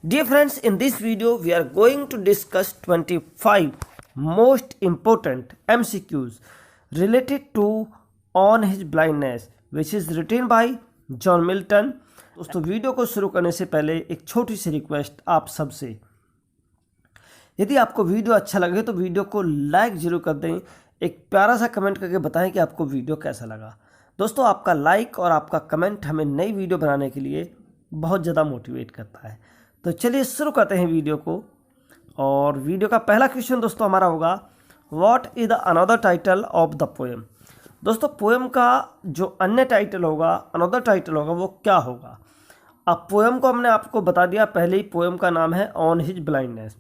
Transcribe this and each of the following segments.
Dear friends, in this video we are going to discuss 25 most important MCQs related to On His Blindness which is written by John Milton. दोस्तों video को शुरू करने से पहले एक छोटी सी request आप सबसे, यदि आपको वीडियो अच्छा लगे तो वीडियो को लाइक जरूर कर दें, एक प्यारा सा कमेंट करके बताएं कि आपको वीडियो कैसा लगा। दोस्तों आपका लाइक और आपका कमेंट हमें नई वीडियो बनाने के लिए बहुत ज़्यादा मोटिवेट करता है। तो चलिए शुरू करते हैं वीडियो को। और वीडियो का पहला क्वेश्चन दोस्तों हमारा होगा, what is the another title of the poem. दोस्तों पोएम का जो अन्य टाइटल होगा, अनदर टाइटल होगा, वो क्या होगा। अब पोएम को हमने आपको बता दिया पहले ही, पोएम का नाम है ऑन हिज ब्लाइंडनेस।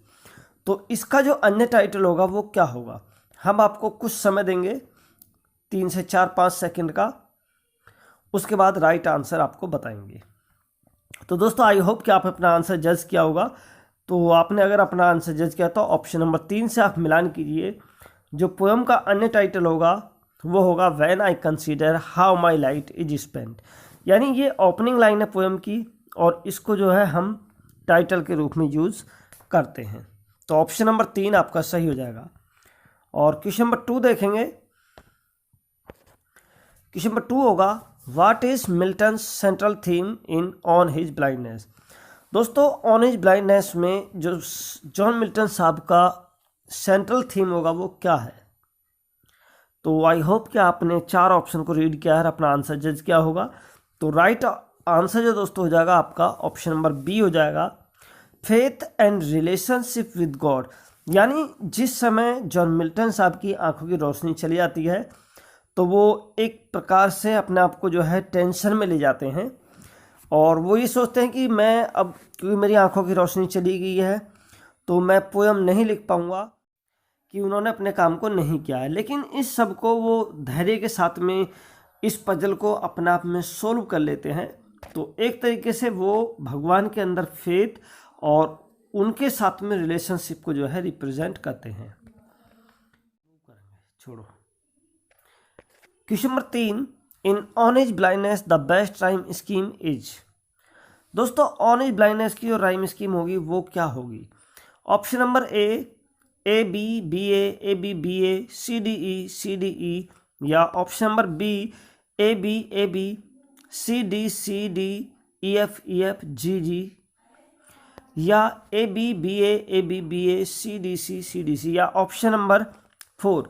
तो इसका जो अन्य टाइटल होगा वो क्या होगा, हम आपको कुछ समय देंगे, 3 से 4-5 सेकंड का, उसके बाद राइट आंसर आपको बताएंगे। तो दोस्तों आई होप कि आप अपना आंसर जज किया होगा। तो आपने अगर अपना आंसर जज किया तो ऑप्शन नंबर 3 से आप मिलान कीजिए। जो पोएम का अन्य टाइटल होगा वो होगा when I consider how my light is spent. यानी ये ओपनिंग लाइन है पोएम की और इसको जो है हम टाइटल के रूप में यूज़ करते हैं। तो ऑप्शन नंबर 3 आपका सही हो जाएगा। और क्वेश्चन नंबर 2 देखेंगे। क्वेश्चन नंबर 2 होगा, what is Milton central theme in on his blindness. दोस्तों ऑन हिज ब्लाइंडनेस में जो जॉन मिल्टन साहब का सेंट्रल थीम होगा वो क्या है। तो आई होप कि आपने 4 ऑप्शन को रीड किया है, अपना आंसर जज किया होगा। तो राइट आंसर जो दोस्तों हो जाएगा आपका ऑप्शन नंबर बी हो जाएगा, faith and relationship with God. यानी जिस समय जॉन मिल्टन साहब की आंखों की रोशनी चली जाती है तो वो एक प्रकार से अपने आप को जो है टेंशन में ले जाते हैं और वो ये सोचते हैं कि मैं अब, क्योंकि मेरी आंखों की रोशनी चली गई है तो मैं पोएम नहीं लिख पाऊँगा, कि उन्होंने अपने काम को नहीं किया है। लेकिन इस सब को वो धैर्य के साथ में इस पजल को अपने आप में सोल्व कर लेते हैं। तो एक तरीके से वो भगवान के अंदर फेथ और उनके साथ में रिलेशनशिप को जो है रिप्रेजेंट करते हैं। छोड़ो। Question number 3, in on his blindness the best rhyme scheme is. दोस्तों ऑन हिज ब्लाइंडनेस की जो राइम स्कीम होगी वो क्या होगी। Option number A B B A C D E, या option number B A B C D E F G G, या A B A C D C, या option number 4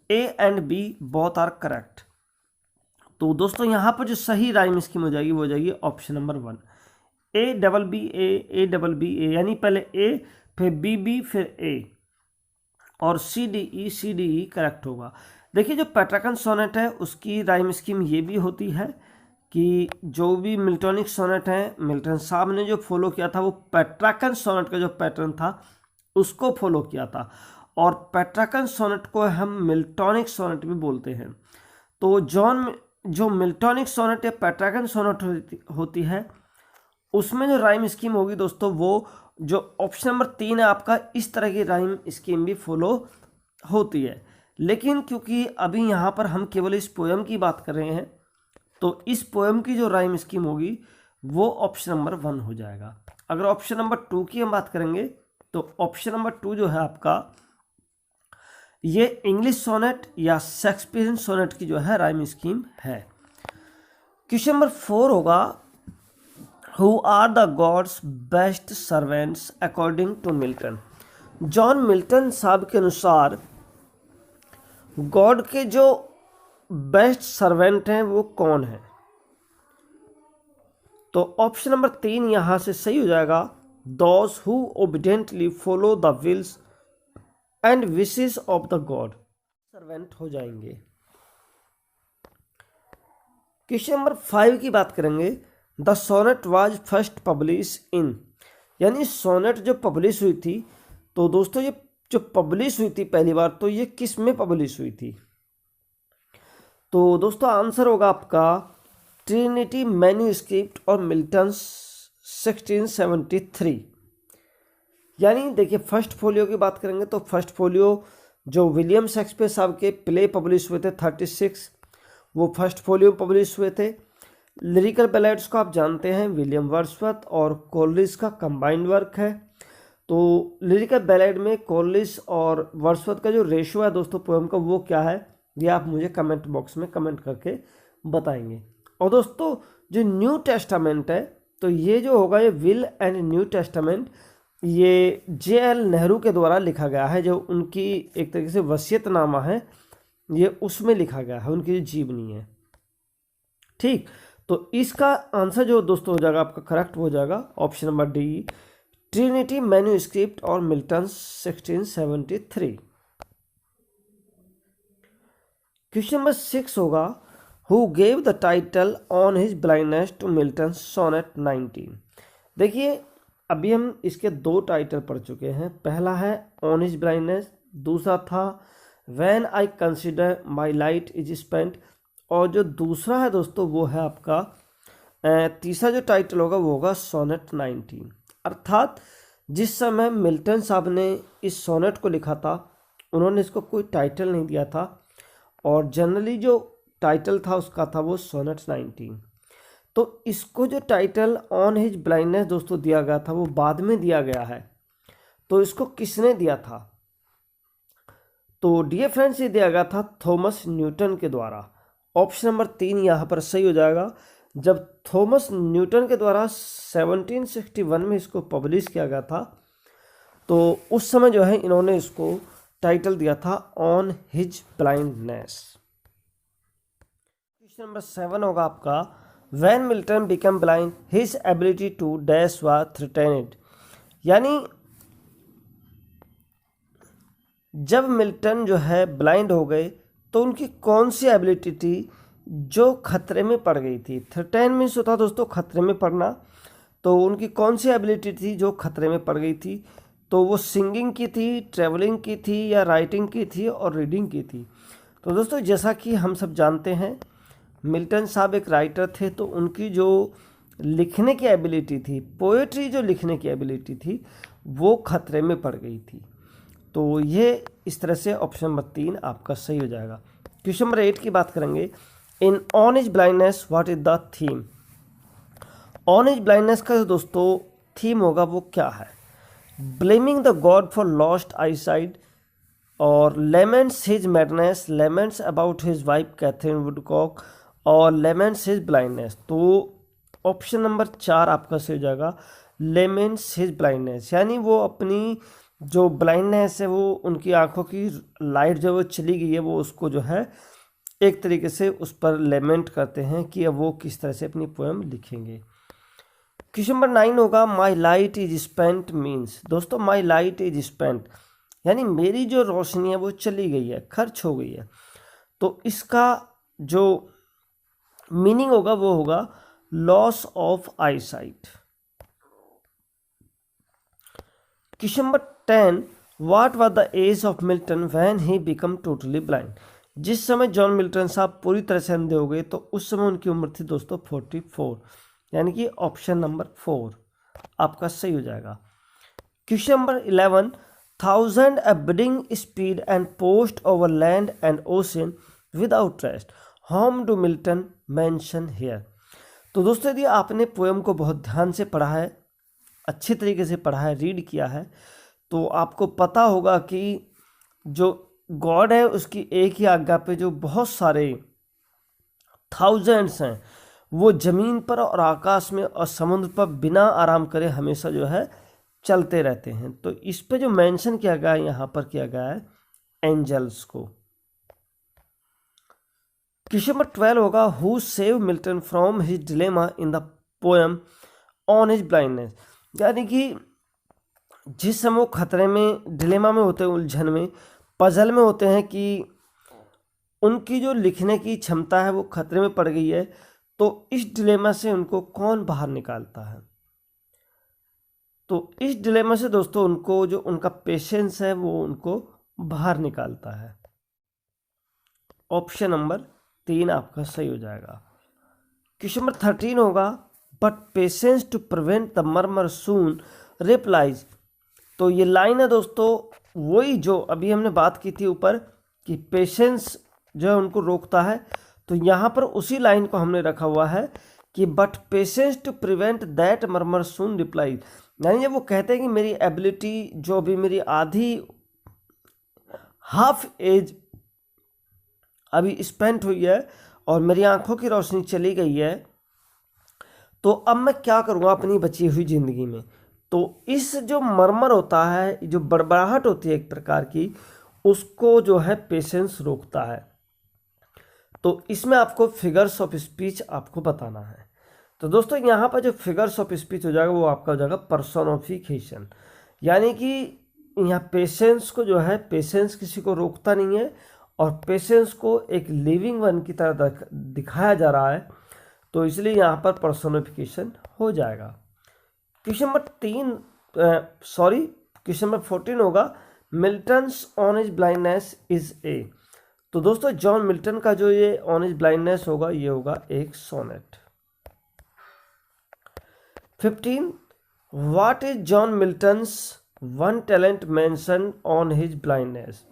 A and B both are correct. तो दोस्तों यहाँ पर जो सही rhyme scheme हो जाएगी वो हो जाएगी option number 1, A double B A, यानी पहले ए फिर बी फिर ए और सी डी ई करेक्ट होगा। देखिए जो पेट्राकन सोनेट है उसकी राइम स्कीम ये भी होती है कि जो भी मिल्टोनिक सोनेट है, मिल्टन साहब ने जो फॉलो किया था वो पेट्राकन सोनेट का जो पैटर्न था उसको फॉलो किया था, और पेट्राकन सोनेट को हम मिल्टोनिक सोनेट भी बोलते हैं। तो जो मिल्टोनिक सोनेट या पेट्राकन सोनेट होती है उसमें जो राइम स्कीम होगी दोस्तों, वो जो ऑप्शन नंबर 3 है आपका, इस तरह की राइम स्कीम भी फॉलो होती है। लेकिन क्योंकि अभी यहाँ पर हम केवल इस पोएम की बात कर रहे हैं तो इस पोएम की जो राइम स्कीम होगी वो ऑप्शन नंबर 1 हो जाएगा। अगर ऑप्शन नंबर 2 की हम बात करेंगे तो ऑप्शन नंबर 2 जो है आपका, ये इंग्लिश सोनेट या शेक्सपियरियन सोनेट की जो है राइम स्कीम है। क्वेश्चन नंबर 4 होगा, Who are the God's best servants according to Milton। John Milton साहब के अनुसार गॉड के जो बेस्ट सर्वेंट हैं वो कौन है। तो ऑप्शन नंबर 3 यहाँ से सही हो जाएगा, Those who obediently follow the wills and wishes of the God servant हो जाएंगे। क्वेश्चन नंबर 5 की बात करेंगे, the sonnet was first publish in. यानी सोनेट जो पब्लिश हुई थी, तो दोस्तों ये जो पब्लिश हुई थी पहली बार तो ये किस में पब्लिश हुई थी। तो दोस्तों आंसर होगा आपका ट्रिनिटी मैन्यूस्क्रिप्ट और मिल्टन 1673। यानी देखिए फर्स्ट फोलियो की बात करेंगे तो फर्स्ट फोलियो जो विलियम शेक्सपियर साहब के प्ले पब्लिश हुए थे 36, वो फर्स्ट फोलियो पब्लिश हुए थे। लिरिकल बैलेड्स को आप जानते हैं विलियम वर्ड्सवर्थ और कोलिस का कंबाइंड वर्क है। तो लिरिकल बैलेड में कोलिस और वर्ड्सवर्थ का जो रेशो है दोस्तों पोएम का, वो क्या है, ये आप मुझे कमेंट बॉक्स में कमेंट करके बताएंगे। और दोस्तों जो न्यू टेस्टामेंट है, तो ये जो होगा ये विल एंड न्यू टेस्टामेंट, ये JL नेहरू के द्वारा लिखा गया है, जो उनकी एक तरीके से वसीयतनामा है, ये उसमें लिखा गया है, उनकी जो जीवनी है। ठीक, तो इसका आंसर जो दोस्तों हो जाएगा आपका करेक्ट हो जाएगा option number D, Trinity manuscript और मिल्टन 1673। क्वेश्चन नंबर 6 होगा, who gave the title on his blindness to Milton sonnet 19। देखिए अभी हम इसके दो टाइटल पढ़ चुके हैं, पहला है ऑन हिज ब्लाइंडनेस, दूसरा था when I consider my light is spent, और जो दूसरा है दोस्तों वो है आपका तीसरा जो टाइटल होगा वो होगा सोनेट 19। अर्थात जिस समय मिल्टन साहब ने इस सोनेट को लिखा था उन्होंने इसको कोई टाइटल नहीं दिया था, और जनरली जो टाइटल था उसका था वो सोनेट 19। तो इसको जो टाइटल ऑन हिज ब्लाइंडनेस दोस्तों दिया गया था वो बाद में दिया गया है। तो इसको किसने दिया था, तो डियर फ्रेंड्स ये दिया गया था थॉमस न्यूटन के द्वारा। ऑप्शन नंबर 3 यहाँ पर सही हो जाएगा। जब थॉमस न्यूटन के द्वारा 1761 में इसको पब्लिश किया गया था, तो उस समय जो है इन्होंने इसको टाइटल दिया था on his blindness. Question number 7 होगा आपका, when Milton become blind his ability to dash was threatened. यानी जब मिल्टन जो है ब्लाइंड हो गए तो उनकी कौन सी एबिलिटी थी जो खतरे में पड़ गई थी। थ्रेटेन मीन्स होता दोस्तों खतरे में पड़ना, तो उनकी कौन सी एबिलिटी थी जो खतरे में पड़ गई थी, तो वो सिंगिंग की थी, ट्रैवलिंग की थी, या राइटिंग की थी और रीडिंग की थी। तो दोस्तों जैसा कि हम सब जानते हैं मिल्टन साहब एक राइटर थे, तो उनकी जो लिखने की एबिलिटी थी, पोएट्री जो लिखने की एबिलिटी थी वो खतरे में पड़ गई थी। तो ये इस तरह से ऑप्शन नंबर 3 आपका सही हो जाएगा। क्वेश्चन नंबर 8 की बात करेंगे, in on his blindness what is the theme. On his blindness का जो दोस्तों थीम होगा वो क्या है, blaming the god for lost eyesight, और laments his madness, laments about his wife Catherine Woodcock, और लेमेंट्स हिज ब्लाइंडनेस। तो ऑप्शन नंबर 4 आपका सही हो जाएगा, लेमेंट्स हिज ब्लाइंडनेस। यानी वो अपनी जो ब्लाइंडनेस है, वो उनकी आंखों की लाइट जो वो चली गई है, वो उसको जो है एक तरीके से उस पर लेमेंट करते हैं कि अब वो किस तरह से अपनी पोएम लिखेंगे। क्वेश्चन नंबर 9 होगा, माई लाइट इज स्पेंट मीन्स। दोस्तों माई लाइट इज स्पेंट यानी मेरी जो रोशनी है वो चली गई है, खर्च हो गई है। तो इसका जो मीनिंग होगा वो होगा loss of eyesight. Question number 10, what was the age of Milton when he become totally blind. जिस समय जॉन मिल्टन साहब पूरी तरह से अंधे हो गए तो उस समय उनकी उम्र थी दोस्तों 44, यानी कि ऑप्शन नंबर 4 आपका सही हो जाएगा। Question number 11, 1000 a bidding speed and post over land and ocean without rest, whom do Milton mention here। तो दोस्तों यदि आपने पोएम को बहुत ध्यान से पढ़ा है, अच्छे तरीके से पढ़ा है, रीड किया है, तो आपको पता होगा कि जो गॉड है उसकी एक ही आज्ञा पे जो बहुत सारे थाउजेंड्स हैं वो ज़मीन पर और आकाश में और समुद्र पर बिना आराम करे हमेशा जो है चलते रहते हैं। तो इस पे जो मेंशन किया गया है यहाँ पर किया गया है एंजल्स को। क्वेश्चन नंबर 12 होगा, who save Milton from his dilemma in the poem on his blindness. यानी कि जिस समय वो खतरे में, डिलेमा में होते हैं, उलझन में, पजल में होते हैं कि उनकी जो लिखने की क्षमता है वो खतरे में पड़ गई है, तो इस डिलेमा से उनको कौन बाहर निकालता है। तो इस डिलेमा से दोस्तों उनको जो उनका पेशेंस है वो उनको बाहर निकालता है। ऑप्शन नंबर 3 आपका सही हो जाएगा। क्वेश्चन नंबर 13 होगा, but patience to prevent the murmur soon replies. तो ये लाइन है दोस्तों वही जो अभी हमने बात की थी ऊपर कि पेशेंस जो है उनको रोकता है, तो यहाँ पर उसी लाइन को हमने रखा हुआ है कि but patience to prevent that murmur soon reply, यानी जब वो कहते हैं कि मेरी एबिलिटी जो अभी मेरी आधी हाफ एज अभी स्पेंट हुई है और मेरी आंखों की रोशनी चली गई है, तो अब मैं क्या करूँगा अपनी बची हुई ज़िंदगी में। तो इस जो मरमर होता है, जो बड़बड़ाहट होती है एक प्रकार की, उसको जो है पेशेंस रोकता है। तो इसमें आपको फिगर्स ऑफ स्पीच आपको बताना है। तो दोस्तों यहाँ पर जो फिगर्स ऑफ स्पीच हो जाएगा वो आपका हो जाएगा पर्सोनिफिकेशन, यानी कि यहाँ पेशेंस को जो है, पेशेंस किसी को रोकता नहीं है और पेशेंस को एक लिविंग वन की तरह दिखाया जा रहा है, तो इसलिए यहाँ पर पर्सोनिफिकेशन हो जाएगा। क्वेश्चन नंबर 14 होगा, Milton's on his blindness is a. तो दोस्तों जॉन मिल्टन का जो ये ऑन एज ब्लाइंडनेस होगा ये होगा एक sonnet. 15, what is John Milton's one talent mention on his blindness.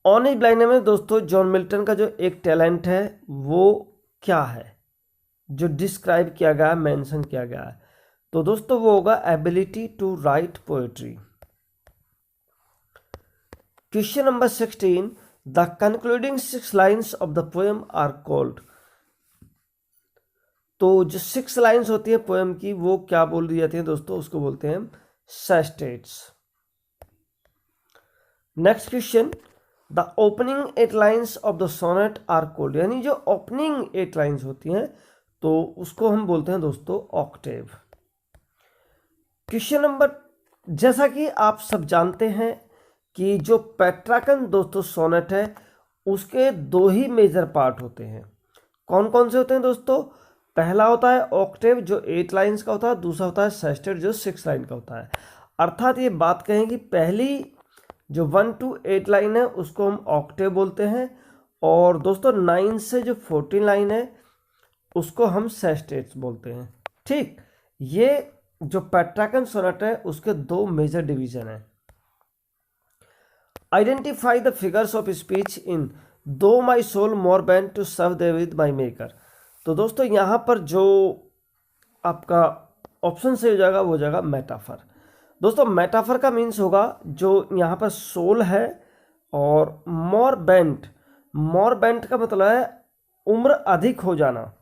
On his blindness में दोस्तों जॉन मिल्टन का जो एक टैलेंट है वो क्या है जो डिस्क्राइब किया गया है, मेंशन किया गया है। तो दोस्तों वो होगा ability to write poetry. Question number 16, the concluding 6 lines of the poem are called. तो जो 6 लाइन्स होती है पोएम की वो क्या बोल दी जाती है दोस्तों, उसको बोलते हैं sestets. Next question, the opening 8 lines of the sonnet are called, यानी जो ओपनिंग 8 लाइन्स होती हैं तो उसको हम बोलते हैं दोस्तों ऑक्टेव। क्वेश्चन नंबर, जैसा कि आप सब जानते हैं कि जो पेट्राकन दोस्तों सोनेट है उसके 2 ही मेजर पार्ट होते हैं। कौन कौन से होते हैं दोस्तों, पहला होता है ऑक्टेव जो 8 लाइन्स का होता है, दूसरा होता है सेस्टेट जो 6 लाइन का होता है। अर्थात ये बात कहें कि पहली जो 1 to 8 लाइन है उसको हम ऑक्टेव बोलते हैं, और दोस्तों 9 से जो 14 लाइन है उसको हम सेस्टेट्स बोलते हैं। ठीक, ये जो पेट्राकन सोनेट है उसके 2 मेजर डिवीजन है। Identify the figures of speech in though my soul more bent to serve दे विद माई मेकर। तो दोस्तों यहाँ पर जो आपका ऑप्शन से हो जाएगा वो हो जाएगा मेटाफर। दोस्तों मेटाफर का मीन्स होगा जो यहाँ पर सोल है, और मोर बेंट का मतलब है उम्र अधिक हो जाना,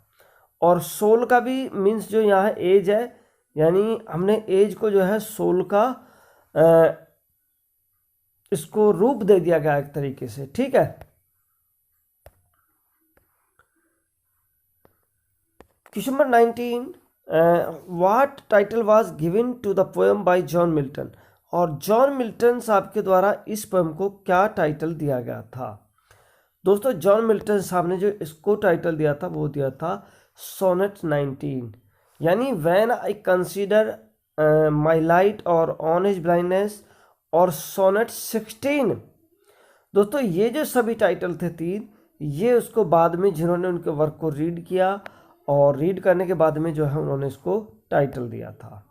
और सोल का भी मीन्स जो यहाँ एज है, यानी हमने एज को जो है सोल का इसको रूप दे दिया गया एक तरीके से। ठीक है, question number 19, what title was given to the poem by John Milton. और जॉन मिल्टन साहब के द्वारा इस पोएम को क्या टाइटल दिया गया था। दोस्तों जॉन मिल्टन साहब ने जो इसको टाइटल दिया था वो दिया था सोनेट 19, यानी when I consider my light और ऑन एज ब्लाइंडनेस और सोनेट 16। दोस्तों ये जो सभी टाइटल थे 3, ये उसको बाद में जिन्होंने उनके वर्क को रीड किया और रीड करने के बाद में जो है उन्होंने इसको टाइटल दिया था।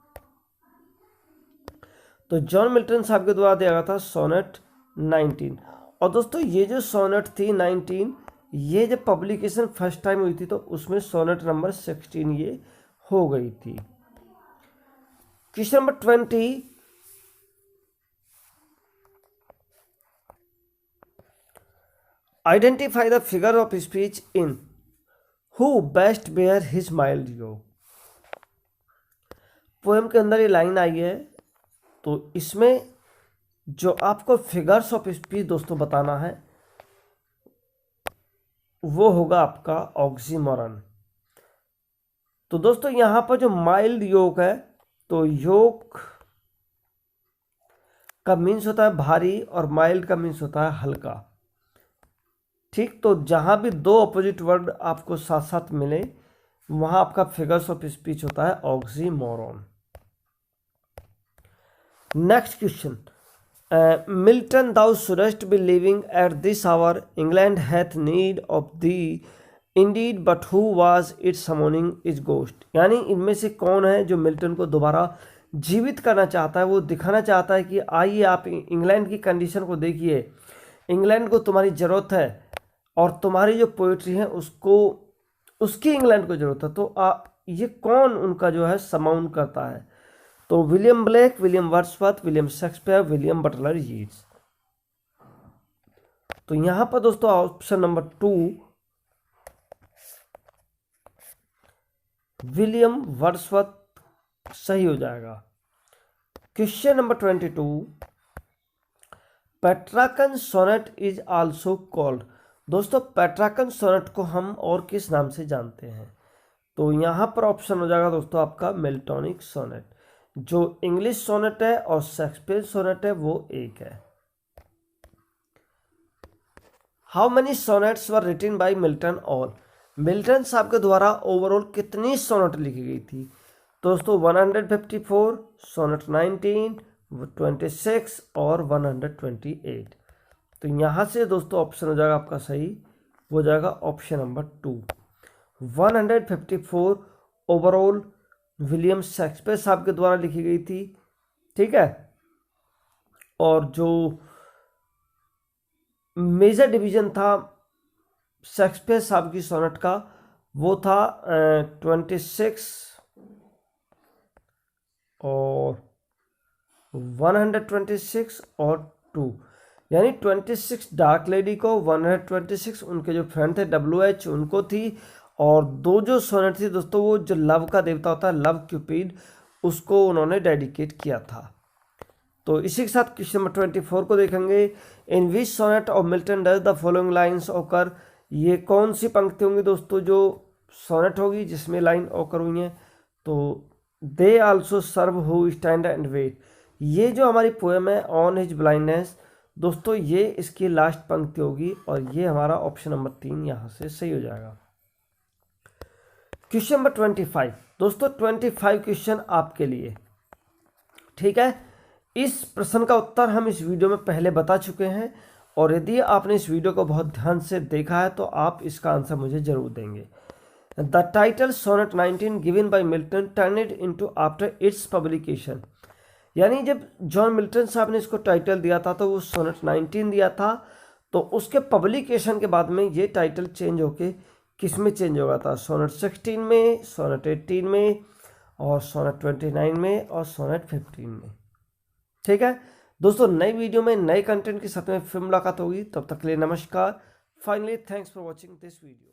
तो जॉन मिल्टन साहब के द्वारा दिया गया था सोनेट 19। और दोस्तों ये जो सोनेट थी 19, ये जब पब्लिकेशन फर्स्ट टाइम हुई थी तो उसमें सोनेट नंबर 16 ये हो गई थी। Question number 20, identify the figure of speech in who best bear his mild yoke. Poem के अंदर ये लाइन आई है, तो इसमें जो आपको फिगर्स ऑफ स्पीच दोस्तों बताना है वो होगा आपका ऑक्सीमोरन। तो दोस्तों यहाँ पर जो माइल्ड योग है, तो योग का मीन्स होता है भारी और माइल्ड का मीन्स होता है हल्का। ठीक, तो जहाँ भी 2 अपोजिट वर्ड आपको साथ साथ मिले वहाँ आपका फिगर्स ऑफ स्पीच होता है oxymoron. Next question, Milton thou shouldst be living at this hour, England hath need of thee indeed, but who was it summoning its ghost। यानी इनमें से कौन है जो मिल्टन को दोबारा जीवित करना चाहता है, वो दिखाना चाहता है कि आइए आप इंग्लैंड की कंडीशन को देखिए, इंग्लैंड को तुम्हारी ज़रूरत है और तुम्हारी जो पोइट्री है उसको उसकी इंग्लैंड को जरूरत है। तो ये कौन उनका जो है समाउंड करता है? तो William Blake, William Wordsworth, William Shakespeare, William Butler Yeats. तो यहां पर दोस्तों ऑप्शन नंबर 2 विलियम वर्ड्सवर्थ सही हो जाएगा। Question number 22, Petrarchan sonnet is also called. दोस्तों पेट्राकन सोनेट को हम और किस नाम से जानते हैं? तो यहां पर ऑप्शन हो जाएगा दोस्तों आपका मिल्टोनिक सोनेट। जो इंग्लिश सोनेट है और शेक्सपियर सोनेट है वो एक है। How many sonnets were written by Milton all. Milton साहब के द्वारा ओवरऑल कितनी सोनेट लिखी गई थी? दोस्तों 154, सोनेट 19, 26 और 128। तो यहाँ से दोस्तों ऑप्शन हो जाएगा आपका सही, हो जाएगा option number 2 154 overall William Shakespeare साहब के द्वारा लिखी गई थी। ठीक है, और जो मेजर डिवीजन था शेक्सपियर साहब की सोनेट का वो था 26 और 126 और 2, यानी 26 डार्क लेडी को, 126 उनके जो फ्रेंड थे WH उनको थी, और दो जो सोनेट थी दोस्तों वो जो लव का देवता होता है लव क्यूपिड उसको उन्होंने डेडिकेट किया था। तो इसी के साथ क्वेश्चन नंबर 24 को देखेंगे। In which sonnet of Milton does the following lines occur. ये कौन सी पंक्ति होंगी दोस्तों जो सोनेट होगी जिसमें लाइन ओकर हुई है? तो they also serve who stand and wait. ये जो हमारी पोएम है ऑन हिज ब्लाइंडनेस दोस्तों ये इसकी लास्ट पंक्ति होगी और ये हमारा ऑप्शन नंबर 3 यहाँ से सही हो जाएगा। क्वेश्चन नंबर 25 दोस्तों 25 क्वेश्चन आपके लिए। ठीक है, इस प्रश्न का उत्तर हम इस वीडियो में पहले बता चुके हैं और यदि आपने इस वीडियो को बहुत ध्यान से देखा है तो आप इसका आंसर मुझे जरूर देंगे। The title sonnet 19 given by Milton turned into after its publication. यानी जब जॉन मिल्टन साहब ने इसको टाइटल दिया था तो वो सोनेट 19 दिया था, तो उसके पब्लिकेशन के बाद में ये टाइटल चेंज होके किस में चेंज होगा था? सोनेट 16 में, सोनेट 18 में और सोनेट 29 में और सोनेट 15 में। ठीक है दोस्तों, नई वीडियो में नए कंटेंट के साथ में फिर मुलाकात होगी, तब तक के लिए नमस्कार। Finally thanks for watching this video.